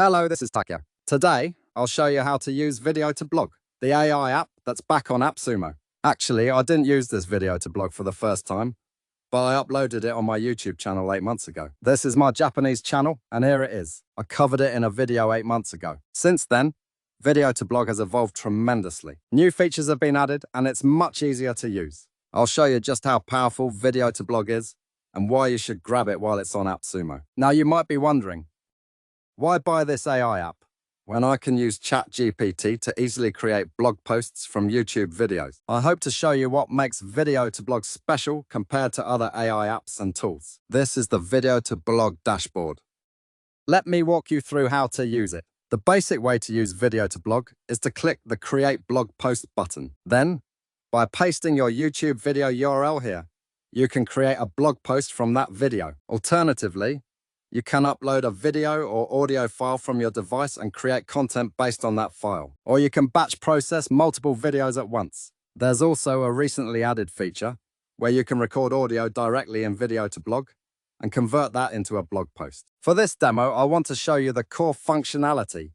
Hello, this is Takeo. Today, I'll show you how to use Video to Blog, the AI app that's back on AppSumo. Actually, I didn't use this Video to Blog for the first time, but I uploaded it on my YouTube channel 8 months ago. This is my Japanese channel, and here it is. I covered it in a video 8 months ago. Since then, Video to Blog has evolved tremendously. New features have been added, and it's much easier to use. I'll show you just how powerful Video to Blog is, and why you should grab it while it's on AppSumo. Now, you might be wondering, why buy this AI app when I can use ChatGPT to easily create blog posts from YouTube videos? I hope to show you what makes Video to Blog special compared to other AI apps and tools. This is the Video to Blog dashboard. Let me walk you through how to use it. The basic way to use Video to Blog is to click the Create Blog Post button. Then, by pasting your YouTube video URL here, you can create a blog post from that video. Alternatively, you can upload a video or audio file from your device and create content based on that file. Or you can batch process multiple videos at once. There's also a recently added feature where you can record audio directly in Video to Blog and convert that into a blog post. For this demo, I want to show you the core functionality.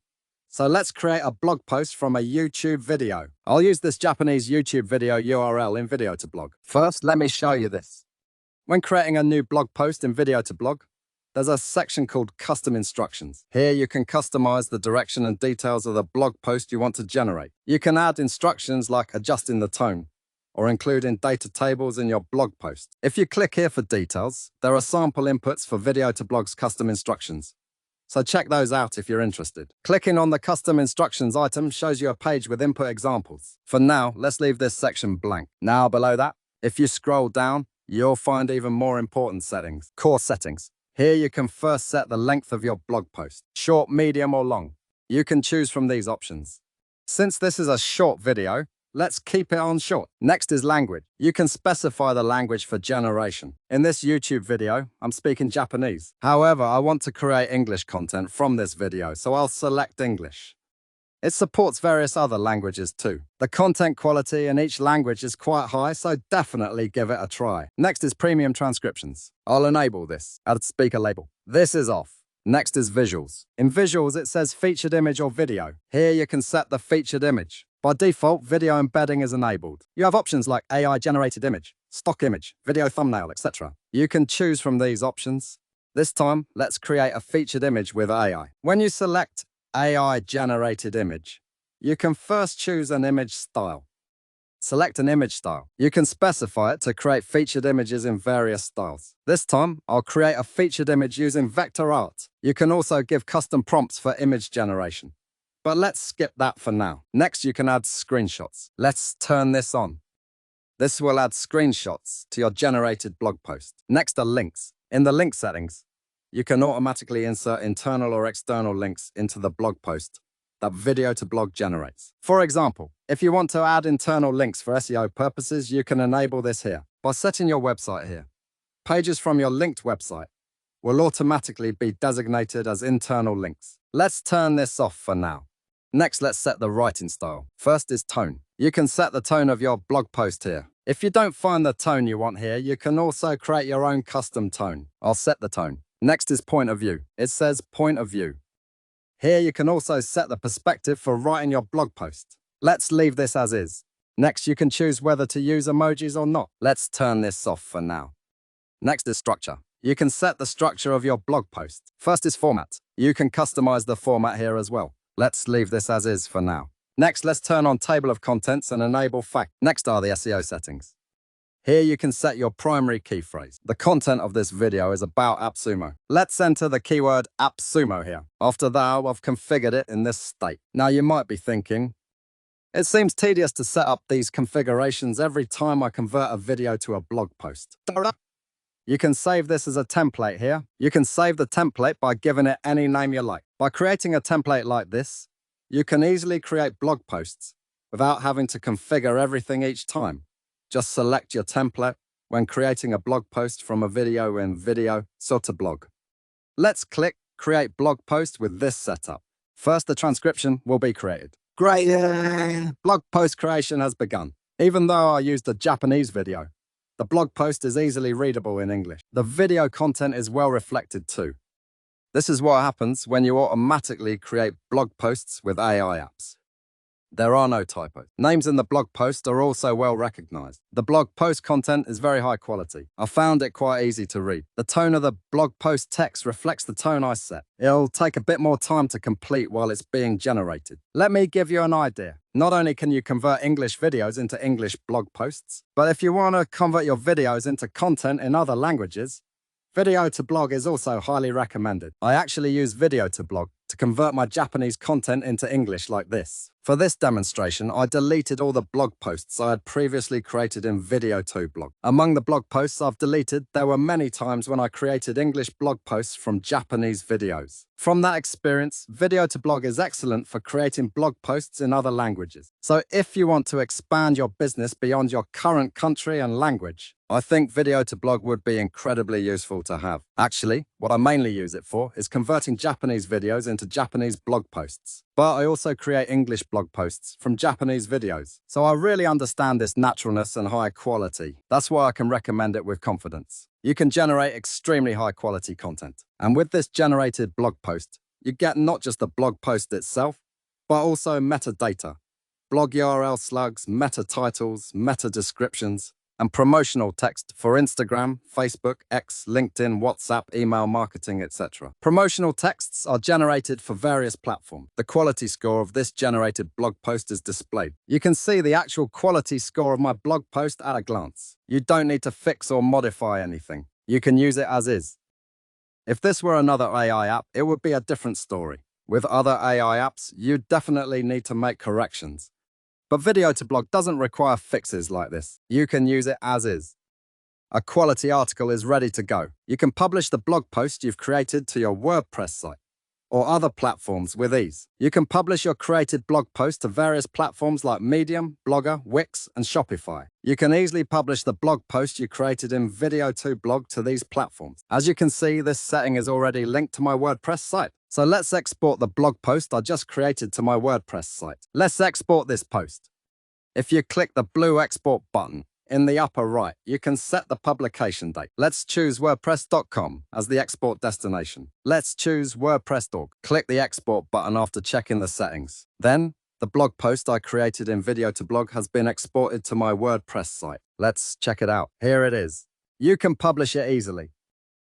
So let's create a blog post from a YouTube video. I'll use this Japanese YouTube video URL in Video to Blog. First, let me show you this. When creating a new blog post in Video to Blog, there's a section called Custom Instructions. Here you can customize the direction and details of the blog post you want to generate. You can add instructions like adjusting the tone or including data tables in your blog post. If you click here for details, there are sample inputs for Video to Blog's custom instructions. So check those out if you're interested. Clicking on the Custom Instructions item shows you a page with input examples. For now, let's leave this section blank. Now below that, if you scroll down, you'll find even more important settings. Core settings. Here you can first set the length of your blog post, short, medium, or long. You can choose from these options. Since this is a short video, let's keep it on short. Next is language. You can specify the language for generation. In this YouTube video, I'm speaking Japanese. However, I want to create English content from this video, so I'll select English. It supports various other languages too. The content quality in each language is quite high, so definitely give it a try. Next is premium transcriptions. I'll enable this. Add speaker label. This is off. Next is visuals. In visuals, it says featured image or video. Here you can set the featured image. By default, video embedding is enabled. You have options like AI-generated image, stock image, video thumbnail, etc. You can choose from these options. This time, let's create a featured image with AI. When you select AI-generated image, you can first choose an image style. Select an image style. You can specify it to create featured images in various styles. This time, I'll create a featured image using vector art. You can also give custom prompts for image generation. But let's skip that for now. Next, you can add screenshots. Let's turn this on. This will add screenshots to your generated blog post. Next are links. In the link settings, you can automatically insert internal or external links into the blog post that Video to Blog generates. For example, if you want to add internal links for SEO purposes, you can enable this here. By setting your website here, pages from your linked website will automatically be designated as internal links. Let's turn this off for now. Next, let's set the writing style. First is tone. You can set the tone of your blog post here. If you don't find the tone you want here, you can also create your own custom tone. I'll set the tone. Next is point of view. It says point of view. Here you can also set the perspective for writing your blog post. Let's leave this as is. Next, you can choose whether to use emojis or not. Let's turn this off for now. Next is structure. You can set the structure of your blog post. First is format. You can customize the format here as well. Let's leave this as is for now. Next, let's turn on table of contents and enable fact. Next are the SEO settings. Here you can set your primary key phrase. The content of this video is about AppSumo. Let's enter the keyword AppSumo here. After that, I've configured it in this state. Now you might be thinking, it seems tedious to set up these configurations every time I convert a video to a blog post. You can save this as a template here. You can save the template by giving it any name you like. By creating a template like this, you can easily create blog posts without having to configure everything each time. Just select your template when creating a blog post from a video in Video to Blog. Let's click Create Blog Post with this setup. First, the transcription will be created. Great! Blog post creation has begun. Even though I used a Japanese video, the blog post is easily readable in English. The video content is well reflected too. This is what happens when you automatically create blog posts with AI apps. There are no typos. Names in the blog post are also well recognized. The blog post content is very high quality. I found it quite easy to read. The tone of the blog post text reflects the tone I set. It'll take a bit more time to complete while it's being generated. Let me give you an idea. Not only can you convert English videos into English blog posts, but if you want to convert your videos into content in other languages, video to blog is also highly recommended. I actually use video to blog to convert my Japanese content into English like this. For this demonstration, I deleted all the blog posts I had previously created in video to blog. Among the blog posts I've deleted, there were many times when I created English blog posts from Japanese videos. From that experience, video to blog is excellent for creating blog posts in other languages. So if you want to expand your business beyond your current country and language, I think video to blog would be incredibly useful to have. Actually, what I mainly use it for is converting Japanese videos into Japanese blog posts. But I also create English blog posts from Japanese videos. So I really understand this naturalness and high quality. That's why I can recommend it with confidence. You can generate extremely high quality content. And with this generated blog post, you get not just the blog post itself, but also metadata, blog URL slugs, meta titles, meta descriptions, and promotional text for Instagram, Facebook, X, LinkedIn, WhatsApp, email marketing, etc. Promotional texts are generated for various platforms. The quality score of this generated blog post is displayed. You can see the actual quality score of my blog post at a glance. You don't need to fix or modify anything. You can use it as is. If this were another AI app, it would be a different story. With other AI apps, you definitely need to make corrections. But video to blog doesn't require fixes like this. You can use it as is. A quality article is ready to go. You can publish the blog post you've created to your WordPress site or other platforms with ease. You can publish your created blog post to various platforms like Medium, Blogger, Wix, and Shopify. You can easily publish the blog post you created in video to blog to these platforms. As you can see, this setting is already linked to my WordPress site. So let's export the blog post I just created to my WordPress site. Let's export this post. If you click the blue export button in the upper right, you can set the publication date. Let's choose WordPress.com as the export destination. Let's choose WordPress.org. Click the export button after checking the settings. Then, the blog post I created in video to blog has been exported to my WordPress site. Let's check it out. Here it is. You can publish it easily.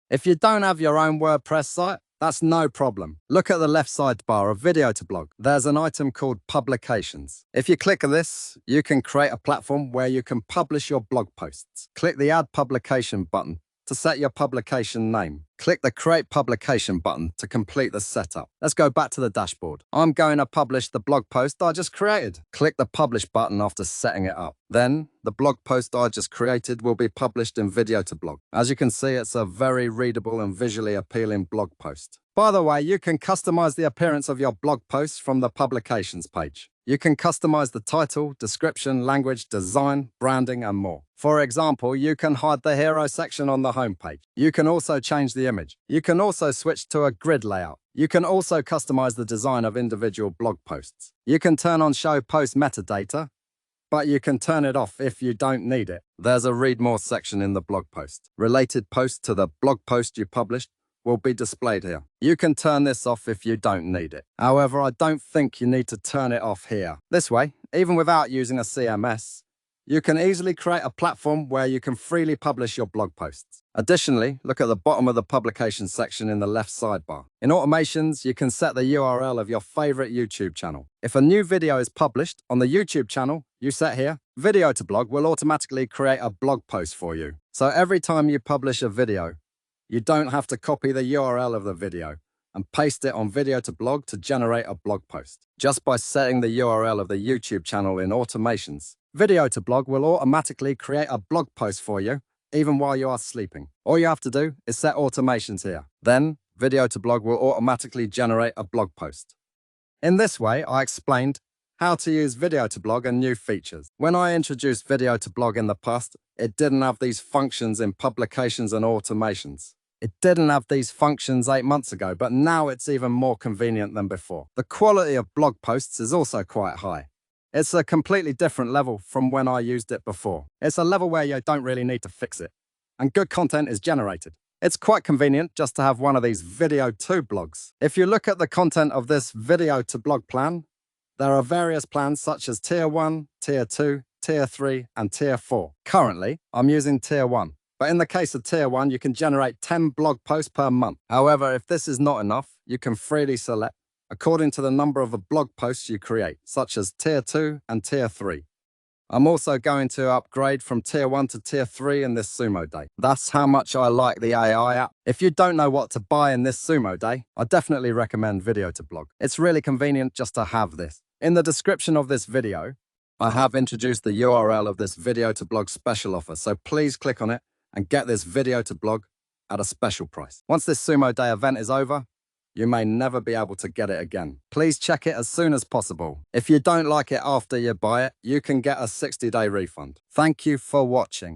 If you don't have your own WordPress site, that's no problem. Look at the left sidebar of video to blog. There's an item called Publications. If you click this, you can create a platform where you can publish your blog posts. Click the Add Publication button to set your publication name. Click the Create Publication button to complete the setup. Let's go back to the dashboard. I'm going to publish the blog post I just created. Click the Publish button after setting it up. Then, the blog post I just created will be published in video to blog. As you can see, it's a very readable and visually appealing blog post. By the way, you can customize the appearance of your blog posts from the Publications page. You can customize the title, description, language, design, branding, and more. For example, you can hide the hero section on the homepage. You can also change the image. You can also switch to a grid layout. You can also customize the design of individual blog posts. You can turn on Show Post Metadata, but you can turn it off if you don't need it. There's a Read More section in the blog post. Related posts to the blog post you published will be displayed here. You can turn this off if you don't need it. However, I don't think you need to turn it off here. This way, even without using a CMS, you can easily create a platform where you can freely publish your blog posts. Additionally, look at the bottom of the publication section in the left sidebar. In automations, you can set the URL of your favorite YouTube channel. If a new video is published on the YouTube channel you set here, video to blog will automatically create a blog post for you. So every time you publish a video, you don't have to copy the URL of the video and paste it on video to blog to generate a blog post. Just by setting the URL of the YouTube channel in automations, video to blog will automatically create a blog post for you, even while you are sleeping. All you have to do is set automations here. Then, video to blog will automatically generate a blog post. In this way, I explained how to use video to blog and new features. When I introduced video to blog in the past, it didn't have these functions in publications and automations. It didn't have these functions 8 months ago, but now it's even more convenient than before. The quality of blog posts is also quite high. It's a completely different level from when I used it before. It's a level where you don't really need to fix it, and good content is generated. It's quite convenient just to have one of these video to blogs. If you look at the content of this video to blog plan, there are various plans such as Tier 1, Tier 2, Tier 3, and Tier 4. Currently, I'm using Tier 1. But in the case of Tier 1, you can generate 10 blog posts per month. However, if this is not enough, you can freely select according to the number of blog posts you create, such as Tier 2 and Tier 3. I'm also going to upgrade from Tier 1 to Tier 3 in this Sumo day. That's how much I like the AI app. If you don't know what to buy in this Sumo day, I definitely recommend Video to Blog. It's really convenient just to have this. In the description of this video, I have introduced the URL of this Video to Blog special offer, so please click on it and get this Video to Blog at a special price. Once this Sumo Day event is over, you may never be able to get it again. Please check it as soon as possible. If you don't like it after you buy it, you can get a 60-day refund. Thank you for watching.